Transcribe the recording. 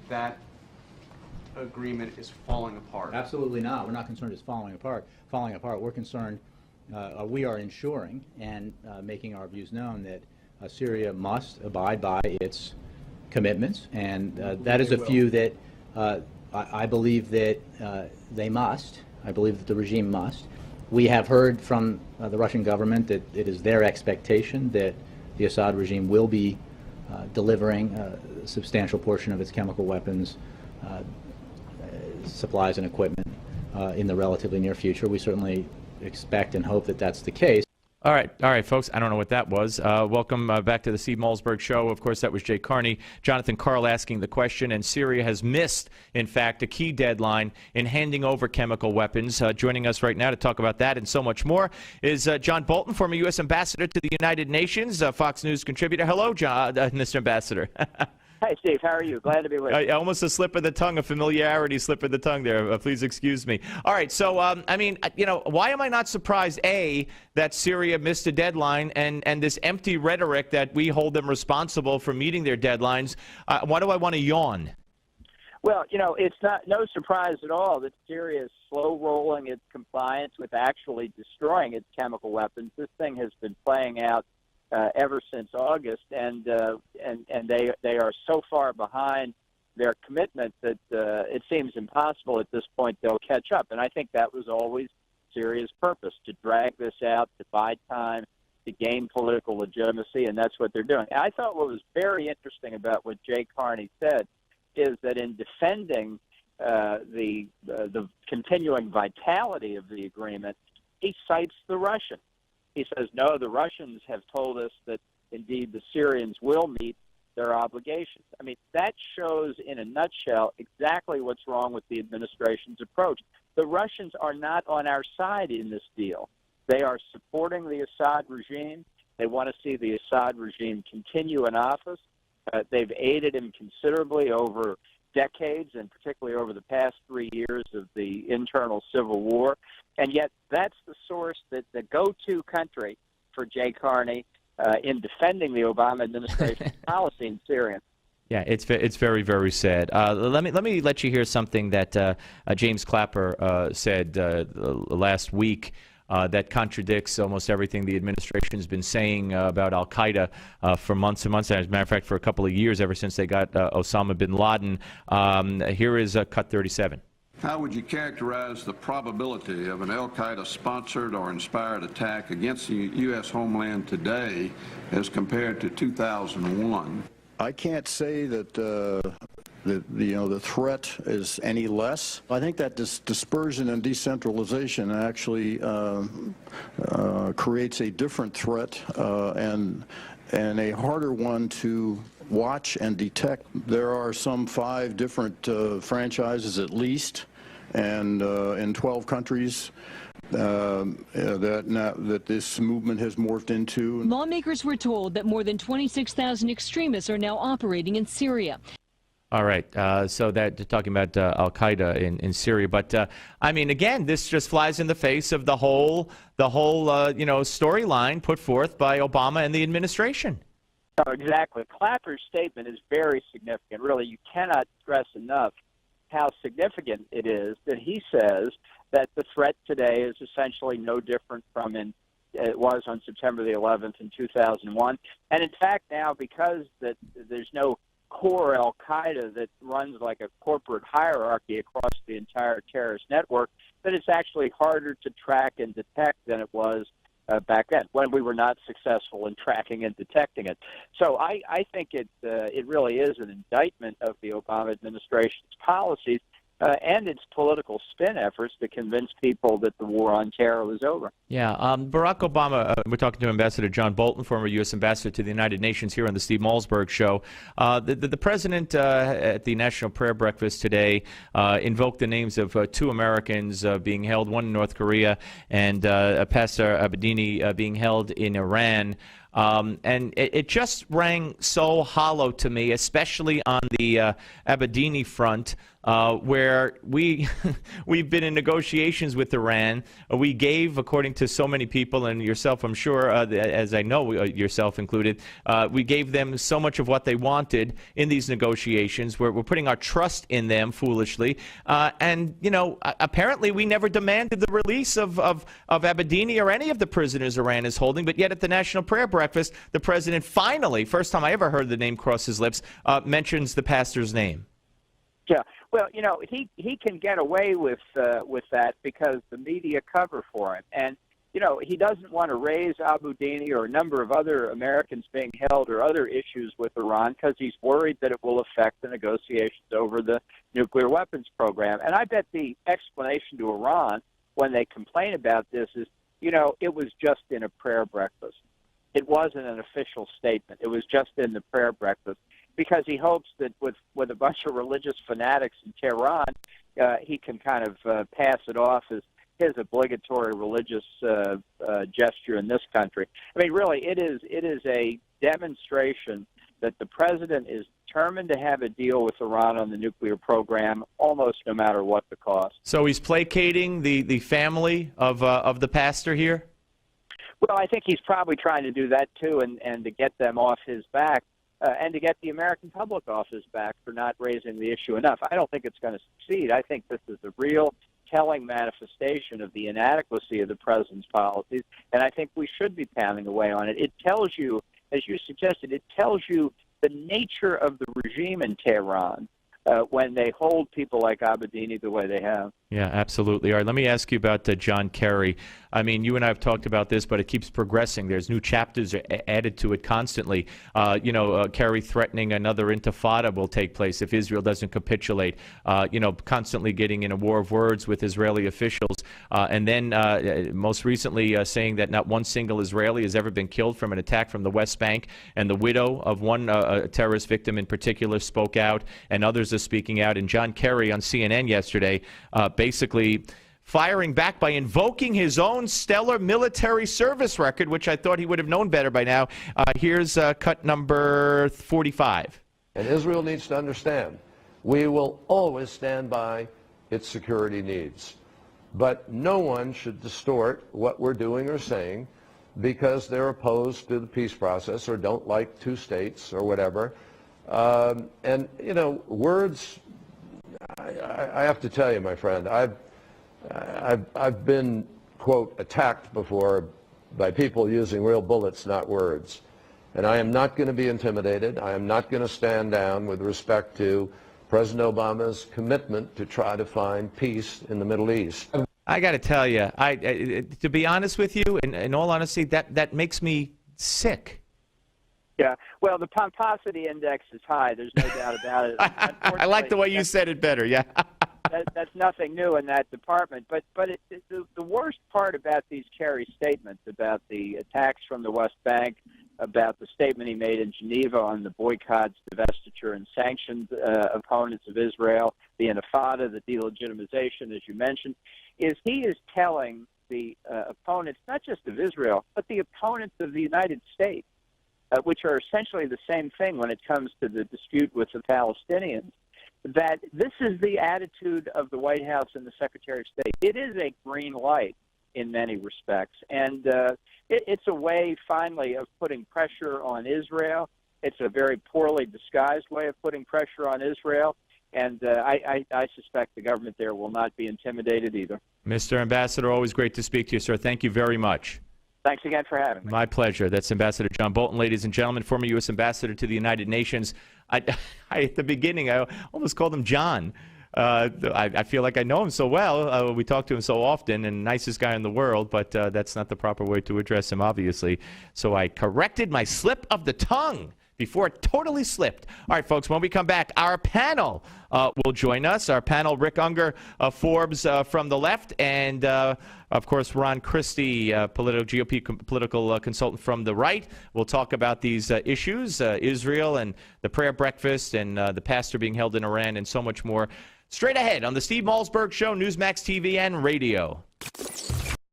that agreement is falling apart? Absolutely not. We're not concerned it's falling apart. We're concerned, we are ensuring and making our views known that Syria must abide by its commitments, and that is a view that I believe that they must. I believe that the regime must. We have heard from the Russian government that it is their expectation that the Assad regime will be delivering a substantial portion of its chemical weapons supplies and equipment in the relatively near future. We certainly expect and hope that that's the case. All right, folks. I don't know what that was. Welcome back to the Steve Malzberg Show. Of course, that was Jay Carney. Jonathan Karl asking the question, and Syria has missed, in fact, a key deadline in handing over chemical weapons. Joining us right now to talk about that and so much more is John Bolton, former U.S. Ambassador to the United Nations, Fox News contributor. Hello, John, Mr. Ambassador. Hi, Steve. How are you? Glad to be with you. Almost a slip of the tongue, a familiarity slip of the tongue there. Please excuse me. All right. So, I mean, why am I not surprised, A, that Syria missed a deadline and this empty rhetoric that we hold them responsible for meeting their deadlines? Why do I want to yawn? Well, it's no surprise at all that Syria is slow-rolling its compliance with actually destroying its chemical weapons. This thing has been playing out ever since August, and they are so far behind their commitment that it seems impossible at this point they'll catch up. And I think that was always Syria's purpose, to drag this out, to buy time, to gain political legitimacy, and that's what they're doing. I thought what was very interesting about what Jay Carney said is that in defending the continuing vitality of the agreement, he cites the Russians. He says, no, the Russians have told us that, indeed, the Syrians will meet their obligations. I mean, that shows in a nutshell exactly what's wrong with the administration's approach. The Russians are not on our side in this deal. They are supporting the Assad regime. They want to see the Assad regime continue in office. They've aided him considerably over decades, and particularly over the past 3 years of the internal civil war. And yet that's the source, that the go-to country for Jay Carney in defending the Obama administration's policy in Syria. Yeah, it's very, very sad. Let me let you hear something that James Clapper said last week that contradicts almost everything the administration has been saying about al-Qaeda for months and months, and as a matter of fact, for a couple of years, ever since they got Osama bin Laden. Here is Cut 37. How would you characterize the probability of an al-Qaeda-sponsored or inspired attack against the U.S. homeland today as compared to 2001? I can't say that the threat is any less. I think that this dispersion and decentralization actually creates a different threat and a harder one to watch and detect. There are some 5 different franchises at least, and in 12 countries that this movement has morphed into. Lawmakers were told that more than 26,000 extremists are now operating in Syria. All right, so that talking about al-Qaeda in Syria, but I mean, again, this just flies in the face of the whole storyline put forth by Obama and the administration. Oh, exactly. Clapper's statement is very significant. Really, you cannot stress enough how significant it is that he says that the threat today is essentially no different from it was on September the 11th in 2001. And in fact, now, because there's no core al-Qaeda that runs like a corporate hierarchy across the entire terrorist network, that it's actually harder to track and detect than it was back then, when we were not successful in tracking and detecting it. So I think it really is an indictment of the Obama administration's policies and its political spin efforts to convince people that the war on terror was over. Yeah, Barack Obama, we're talking to Ambassador John Bolton, former U.S. Ambassador to the United Nations, here on the Steve Malzberg Show. The president at the National Prayer Breakfast today invoked the names of 2 Americans being held, one in North Korea and Pastor Abedini being held in Iran. And it just rang so hollow to me, especially on the Abedini front, where we've been in negotiations with Iran. We gave, according to so many people, and yourself, I'm sure, as I know, yourself included, we gave them so much of what they wanted in these negotiations. We're putting our trust in them foolishly. And, you know, apparently we never demanded the release of Abedini or any of the prisoners Iran is holding, but yet at the National Prayer Breakfast, the president finally, first time I ever heard the name cross his lips, mentions the pastor's name. Yeah, well, you know, he can get away with that because the media cover for him, and you know, he doesn't want to raise Abu Dini or a number of other Americans being held or other issues with Iran because he's worried that it will affect the negotiations over the nuclear weapons program. And I bet the explanation to Iran when they complain about this is, you know, it was just in a prayer breakfast. It wasn't an official statement. It was just in the prayer breakfast, because he hopes that with a bunch of religious fanatics in Tehran, he can kind of pass it off as his obligatory religious gesture in this country. I mean, really, it is a demonstration that the president is determined to have a deal with Iran on the nuclear program, almost no matter what the cost. So he's placating the family of the pastor here? Well, I think he's probably trying to do that, too, and to get them off his back. And to get the American public off his back for not raising the issue enough. I don't think it's going to succeed. I think this is a real telling manifestation of the inadequacy of the president's policies, and I think we should be pounding away on it. It tells you, as you suggested, it tells you the nature of the regime in Tehran when they hold people like Abedini the way they have. Yeah, absolutely. All right, let me ask you about John Kerry. I mean, you and I have talked about this, but it keeps progressing. There's new chapters added to it constantly. Kerry threatening another intifada will take place if Israel doesn't capitulate. Constantly getting in a war of words with Israeli officials. And then most recently saying that not one single Israeli has ever been killed from an attack from the West Bank. And the widow of one terrorist victim in particular spoke out, and others are speaking out. And John Kerry on CNN yesterday basically firing back by invoking his own stellar military service record, which I thought he would have known better by now. Here's cut number 45. And Israel needs to understand, we will always stand by its security needs. But no one should distort what we're doing or saying because they're opposed to the peace process or don't like two states or whatever. And, you know, words, I have to tell you, my friend, I've been, quote, attacked before by people using real bullets, not words. And I am not going to be intimidated. I am not going to stand down with respect to President Obama's commitment to try to find peace in the Middle East. I got to tell you, to be honest with you, in all honesty, that makes me sick. Yeah, well, the pomposity index is high. There's no doubt about it. I like the way you said it better, yeah. That's nothing new in that department. But the worst part about these Kerry statements about the attacks from the West Bank, about the statement he made in Geneva on the boycotts, divestiture, and sanctions opponents of Israel, the intifada, the delegitimization, as you mentioned, is he is telling the opponents, not just of Israel, but the opponents of the United States, which are essentially the same thing when it comes to the dispute with the Palestinians, that this is the attitude of the White House and the Secretary of State. It is a green light in many respects, and it's a way, finally, of putting pressure on Israel. It's a very poorly disguised way of putting pressure on Israel, and I suspect the government there will not be intimidated either. Mr. Ambassador, always great to speak to you, sir. Thank you very much. Thanks again for having me. My pleasure. That's Ambassador John Bolton, ladies and gentlemen, former U.S. Ambassador to the United Nations. At the beginning, I almost called him John. I feel like I know him so well. We talk to him so often, and nicest guy in the world, but that's not the proper way to address him, obviously. So I corrected my slip of the tongue before it totally slipped. All right, folks, when we come back, our panel will join us. Our panel, Rick Unger of Forbes from the left, and, of course, Ron Christie, GOP political consultant from the right. We'll talk about these issues, Israel and the prayer breakfast and the pastor being held in Iran and so much more. Straight ahead on the Steve Malzberg Show, Newsmax TV and radio.